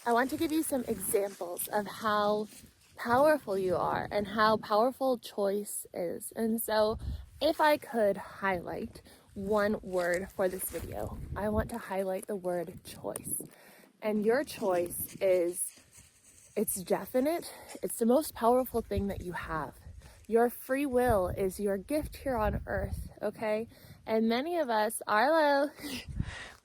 I want to give you some examples of how powerful you are and how powerful choice is. And so if I could highlight one word for this video, I want to highlight the word choice. And your choice it's definite. It's the most powerful thing that you have. Your free will is your gift here on earth, okay? And many of us, Arlo,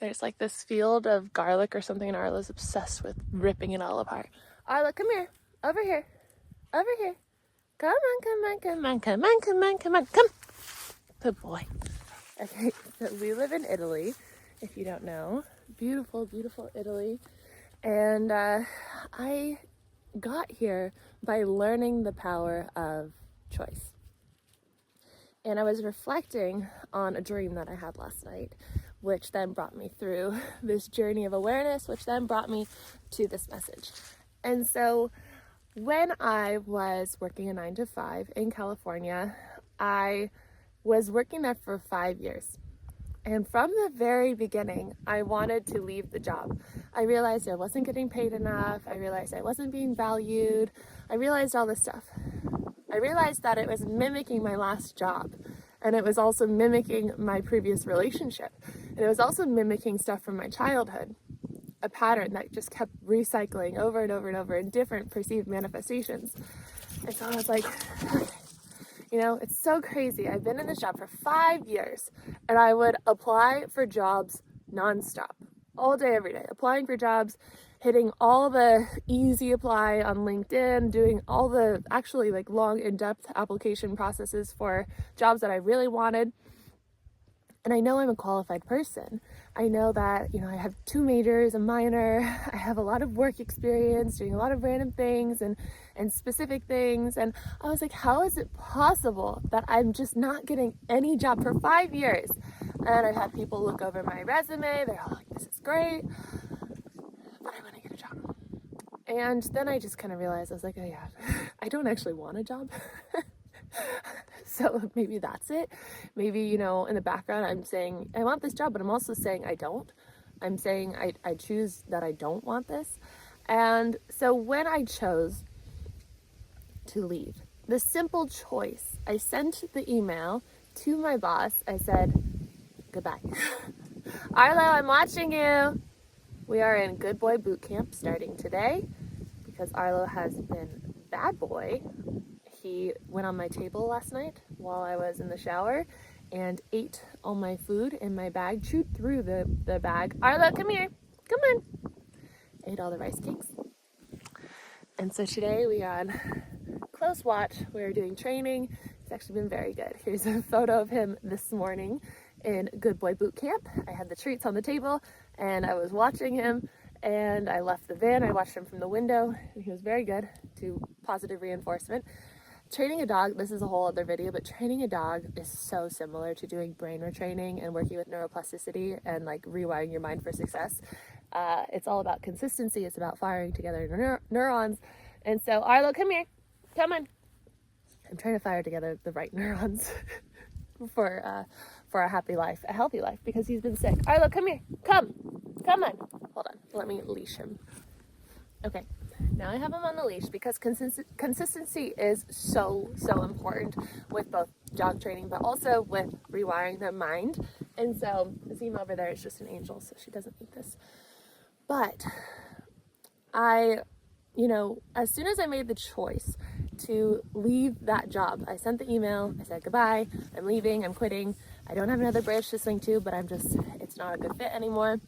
there's like this field of garlic or something, and Arlo's obsessed with ripping it all apart. Arlo, come here, over here, over here. Come on, come on, come on, come on, come on, come on, come. Good boy. Okay, so we live in Italy, if you don't know. Beautiful, beautiful Italy. And I got here by learning the power of choice. And I was reflecting on a dream that I had last night, which then brought me through this journey of awareness, which then brought me to this message. And so when I was working a 9-to-5 in California, I was working there for 5 years. And from the very beginning, I wanted to leave the job. I realized I wasn't getting paid enough. I realized I wasn't being valued. I realized all this stuff. I realized that it was mimicking my last job, and it was also mimicking my previous relationship, and it was also mimicking stuff from my childhood, a pattern that just kept recycling over and over and over in different perceived manifestations. And so I was like, you know, it's so crazy. I've been in this job for 5 years, and I would apply for jobs nonstop, all day, every day, applying for jobs, hitting all the easy apply on LinkedIn, doing all the actually like long in-depth application processes for jobs that I really wanted. And I know I'm a qualified person. I know that, you know, I have 2 majors, a minor, I have a lot of work experience, doing a lot of random things and specific things. And I was like, how is it possible that I'm just not getting any job for 5 years? And I've had people look over my resume, they're all like, this is great, but I want to get a job. And then I just kind of realized, I was like, oh yeah, I don't actually want a job. So maybe that's it. Maybe, you know, in the background, I'm saying I want this job, but I'm also saying I don't. I'm saying I choose that I don't want this. And so when I chose to leave, the simple choice, I sent the email to my boss. I said, goodbye. Arlo, I'm watching you. We are in Good Boy Boot Camp starting today because Arlo has been bad boy. He went on my table last night while I was in the shower and ate all my food in my bag, chewed through the bag. Arlo, come here. Come on. Ate all the rice cakes. And so today we are on close watch. We are doing training. It's actually been very good. Here's a photo of him this morning in Good Boy Boot Camp. I had the treats on the table and I was watching him, and I left the van. I watched him from the window and he was very good to positive reinforcement. Training a dog, this is a whole other video, but training a dog is so similar to doing brain retraining and working with neuroplasticity and like rewiring your mind for success. It's all about consistency. It's about firing together neurons. And so, Arlo, come here. Come on. I'm trying to fire together the right neurons for a happy life, a healthy life, because he's been sick. Arlo, come here. Come on. Hold on. Let me leash him. Okay. Now I have him on the leash because consistency is so important with both dog training, but also with rewiring the mind. And so Zima over there is just an angel, so she doesn't need this. But I, you know, as soon as I made the choice to leave that job, I sent the email, I said, goodbye, I'm leaving, I'm quitting. I don't have another branch to swing to, but it's not a good fit anymore.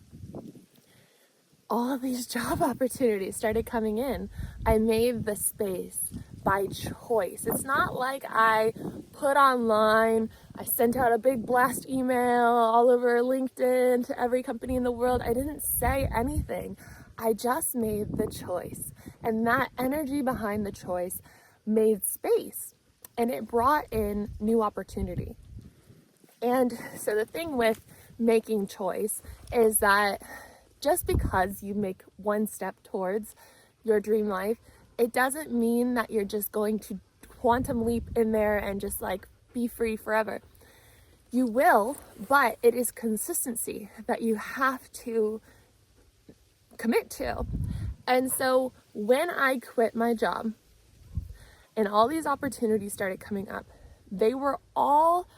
All of these job opportunities started coming in. I made the space by choice. It's not like I put online, I sent out a big blast email all over LinkedIn to every company in the world. I didn't say anything. I just made the choice. And that energy behind the choice made space, and it brought in new opportunity. And so the thing with making choice is that just because you make one step towards your dream life, it doesn't mean that you're just going to quantum leap in there and just like be free forever. You will, but it is consistency that you have to commit to. And so when I quit my job and all these opportunities started coming up, they were all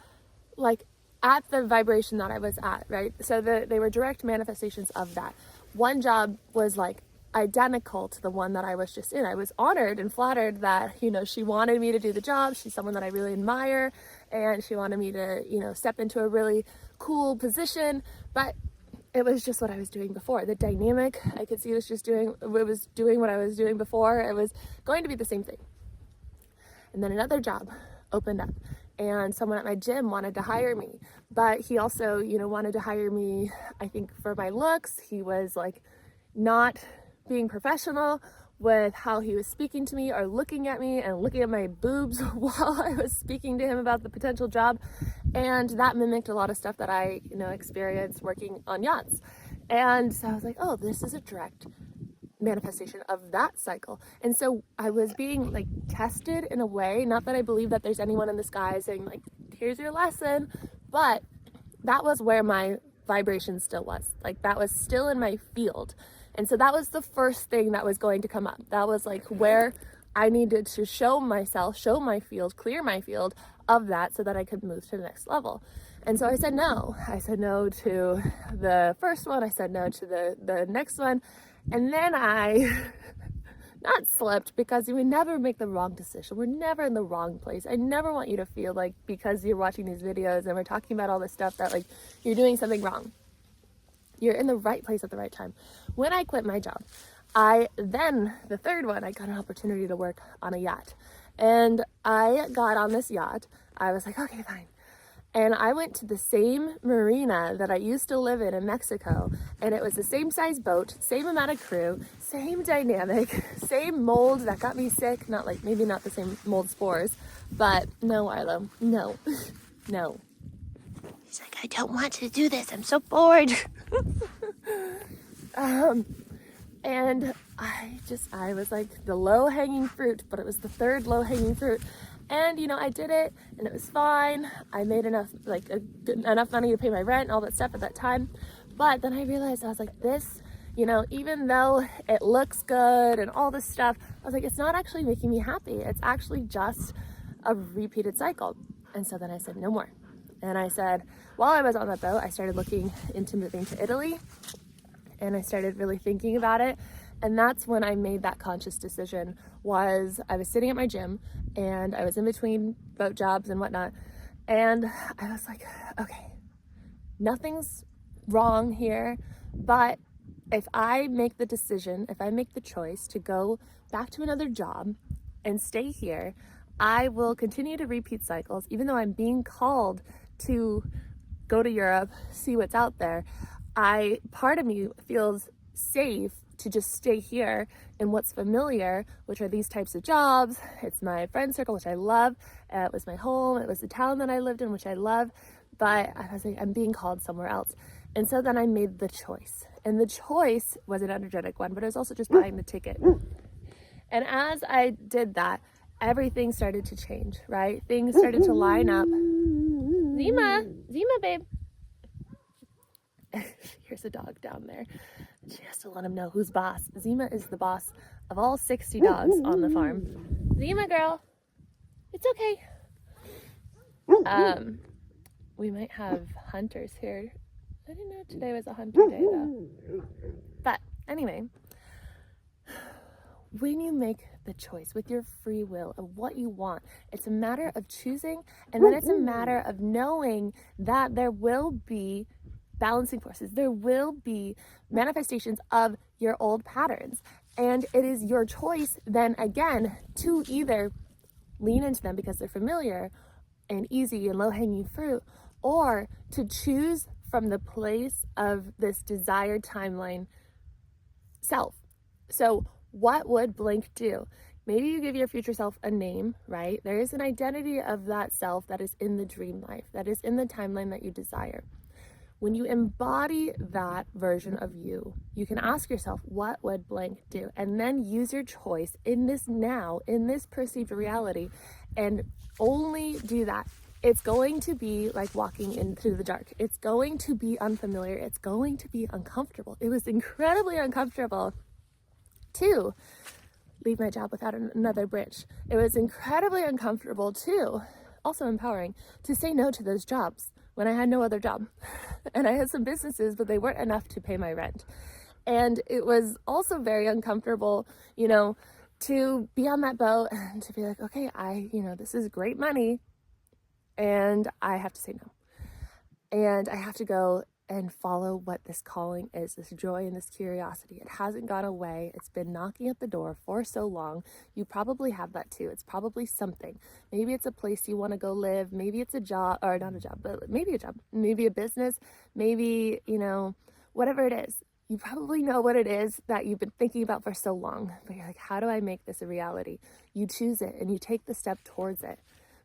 like at the vibration that I was at, right? So they were direct manifestations of that. One job was like identical to the one that I was just in. I was honored and flattered that, she wanted me to do the job. She's someone that I really admire, and she wanted me to, step into a really cool position. But it was just what I was doing before. The dynamic, I could see, was doing what I was doing before. It was going to be the same thing. And then another job opened up, and someone at my gym wanted to hire me, but he also, wanted to hire me, I think, for my looks. He was like not being professional with how he was speaking to me or looking at me and looking at my boobs while I was speaking to him about the potential job. And that mimicked a lot of stuff that I, experienced working on yachts. And so I was like, oh, this is a direct manifestation of that cycle. And so I was being like tested in a way, not that I believe that there's anyone in the sky saying like, here's your lesson, but that was where my vibration still was. Like, that was still in my field. And so that was the first thing that was going to come up. That was like where I needed to show myself, show my field, clear my field of that so that I could move to the next level. And so I said no. I said no to the first one. I said no to the next one. And then I not slipped, because we never make the wrong decision. We're never in the wrong place. I never want you to feel like because you're watching these videos and we're talking about all this stuff that like you're doing something wrong. You're in the right place at the right time. When I quit my job, the third one, I got an opportunity to work on a yacht. And I got on this yacht. I was like, okay, fine. And I went to the same marina that I used to live in Mexico. And it was the same size boat, same amount of crew, same dynamic, same mold that got me sick. Not like, maybe not the same mold spores, but no, Arlo, no, no. He's like, I don't want to do this. I'm so bored. And I was like the low-hanging fruit, but it was the third low-hanging fruit. And, I did it, and it was fine. I made enough money to pay my rent and all that stuff at that time. But then I realized, I was like, this, even though it looks good and all this stuff, I was like, it's not actually making me happy. It's actually just a repeated cycle. And so then I said, no more. And I said, while I was on that boat, I started looking into moving to Italy, and I started really thinking about it. And that's when I made that conscious decision. I was sitting at my gym, and I was in between boat jobs and whatnot. And I was like, okay, nothing's wrong here, but if I make the decision, if I make the choice to go back to another job and stay here, I will continue to repeat cycles, even though I'm being called to go to Europe, see what's out there. Part of me feels safe to just stay here in what's familiar, which are these types of jobs. It's my friend circle, which I love. It was my home. It was the town that I lived in, which I love. But I was like, I'm being called somewhere else. And so then I made the choice. And the choice was an energetic one, but it was also just buying the ticket. And as I did that, everything started to change, right? Things started to line up. Zima, babe. Here's a dog down there. She has to let him know who's boss. Zima is the boss of all 60 dogs on the farm. Zima, girl. It's okay. We might have hunters here. I didn't know today was a hunter day, though. But anyway, when you make the choice with your free will of what you want, it's a matter of choosing, and then it's a matter of knowing that there will be balancing forces. There will be manifestations of your old patterns. And it is your choice then again to either lean into them because they're familiar and easy and low-hanging fruit, or to choose from the place of this desired timeline self. So what would blank do? Maybe you give your future self a name, right? There is an identity of that self that is in the dream life, that is in the timeline that you desire. When you embody that version of you, you can ask yourself, what would blank do? And then use your choice in this now, in this perceived reality, and only do that. It's going to be like walking into the dark. It's going to be unfamiliar. It's going to be uncomfortable. It was incredibly uncomfortable to leave my job without another branch. It was incredibly uncomfortable too, also empowering, to say no to those jobs when I had no other job. And I had some businesses, but they weren't enough to pay my rent. And it was also very uncomfortable, to be on that boat and to be like, okay, this is great money and I have to say no. And I have to go and follow what this calling is, this joy and this curiosity. It hasn't gone away. It's been knocking at the door for so long. You probably have that too. It's probably something. Maybe it's a place you want to go live. Maybe it's a job, or not a job, but maybe a job, maybe a business, maybe, whatever it is. You probably know what it is that you've been thinking about for so long, but you're like, how do I make this a reality? You choose it and you take the step towards it.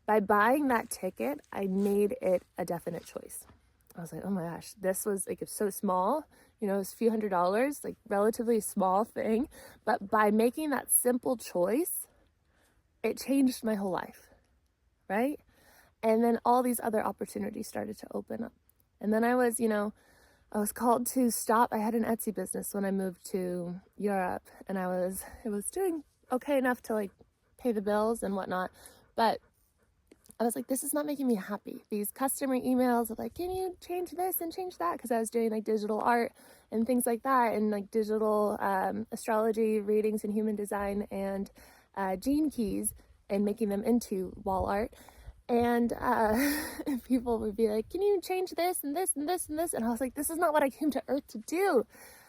By buying that ticket, I made it a definite choice. I was like, oh my gosh, this was like, it's so small, it was a few $100s, like relatively small thing. But by making that simple choice, it changed my whole life, right? And then all these other opportunities started to open up. And then I was called to stop. I had an Etsy business when I moved to Europe, and it was doing okay enough to like pay the bills and whatnot. But I was like, this is not making me happy. These customer emails of like, can you change this and change that? Because I was doing like digital art and things like that, and like digital astrology readings and human design and gene keys, and making them into wall art. And people would be like, can you change this and this and this and this? And I was like, this is not what I came to Earth to do.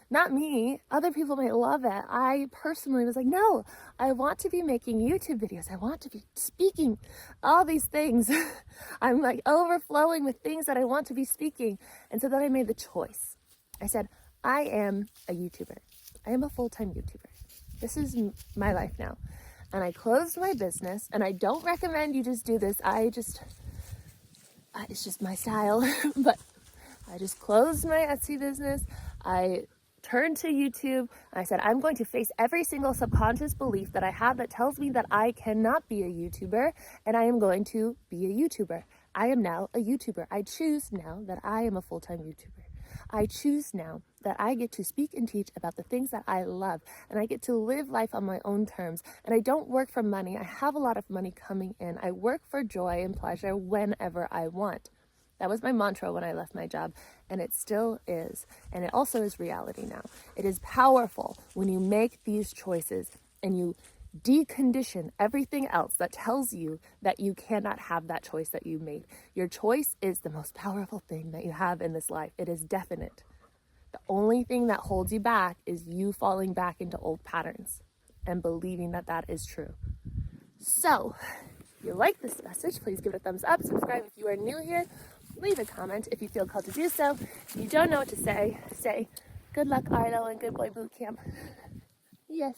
Not me. Other people might love it. I personally was like, no, I want to be making YouTube videos. I want to be speaking all these things. I'm like overflowing with things that I want to be speaking. And so then I made the choice. I said, I am a YouTuber. I am a full-time YouTuber. This is my life now. And I closed my business, and I don't recommend you just do this. It's just my style. But I just closed my Etsy business. I turned to YouTube. I said, I'm going to face every single subconscious belief that I have that tells me that I cannot be a YouTuber, and I am going to be a YouTuber. I am now a YouTuber. I choose now that I am a full-time YouTuber. I choose now that I get to speak and teach about the things that I love, and I get to live life on my own terms, and I don't work for money. I have a lot of money coming in. I work for joy and pleasure whenever I want. That was my mantra when I left my job, and it still is. And it also is reality now. It is powerful when you make these choices and you decondition everything else that tells you that you cannot have that choice that you made. Your choice is the most powerful thing that you have in this life. It is definite. The only thing that holds you back is you falling back into old patterns and believing that that is true. So, if you like this message, please give it a thumbs up. Subscribe if you are new here. Leave a comment if you feel called to do so. If you don't know what to say, say, good luck, Arlo, and good boy boot camp. Yes,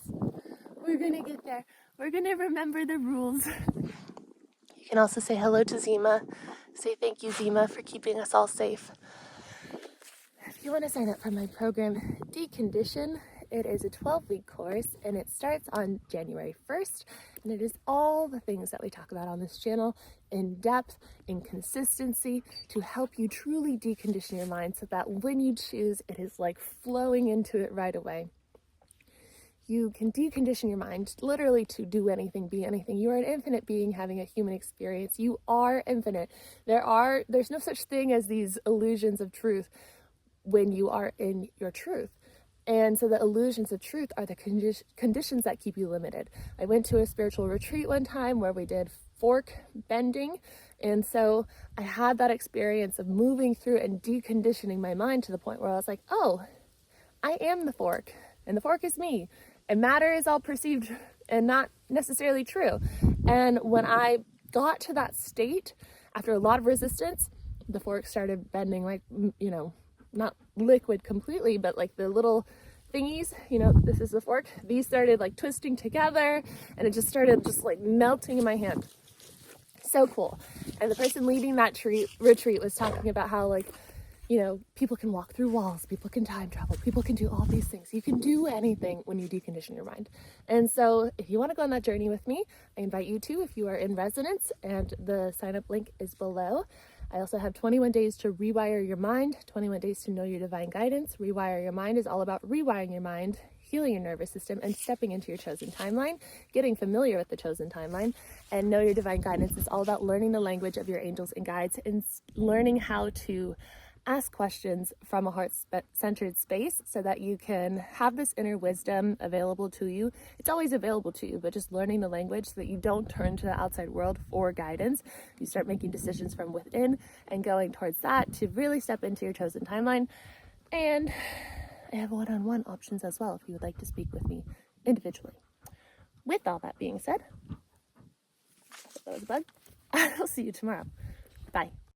we're going to get there. We're going to remember the rules. You can also say hello to Zima. Say thank you, Zima, for keeping us all safe. If you want to sign up for my program, Decondition, it is a 12-week course, and it starts on January 1st, and it is all the things that we talk about on this channel in depth, in consistency, to help you truly decondition your mind so that when you choose, it is like flowing into it right away. You can decondition your mind literally to do anything, be anything. You are an infinite being having a human experience. You are infinite. There's no such thing as these illusions of truth when you are in your truth. And so the illusions of truth are the conditions that keep you limited. I went to a spiritual retreat one time where we did fork bending. And so I had that experience of moving through and deconditioning my mind to the point where I was like, oh, I am the fork, and the fork is me. And matter is all perceived and not necessarily true. And when I got to that state, after a lot of resistance, the fork started bending like, not liquid completely, but like the little thingies, this is the fork. These started like twisting together, and it just started like melting in my hand. So cool. And the person leading that retreat was talking about how people can walk through walls, people can time travel, people can do all these things. You can do anything when you decondition your mind. And so if you want to go on that journey with me, I invite you to, if you are in resonance, and the sign up link is below. I also have 21 days to rewire your mind, 21 days to know your divine guidance. Rewire your mind is all about rewiring your mind, healing your nervous system, and stepping into your chosen timeline, getting familiar with the chosen timeline, and know your divine guidance. It's all about learning the language of your angels and guides and learning how to ask questions from a heart-centered space so that you can have this inner wisdom available to you. It's always available to you, but just learning the language so that you don't turn to the outside world for guidance. You start making decisions from within and going towards that to really step into your chosen timeline. And I have one-on-one options as well if you would like to speak with me individually. With all that being said, that was a bug. I'll see you tomorrow. Bye.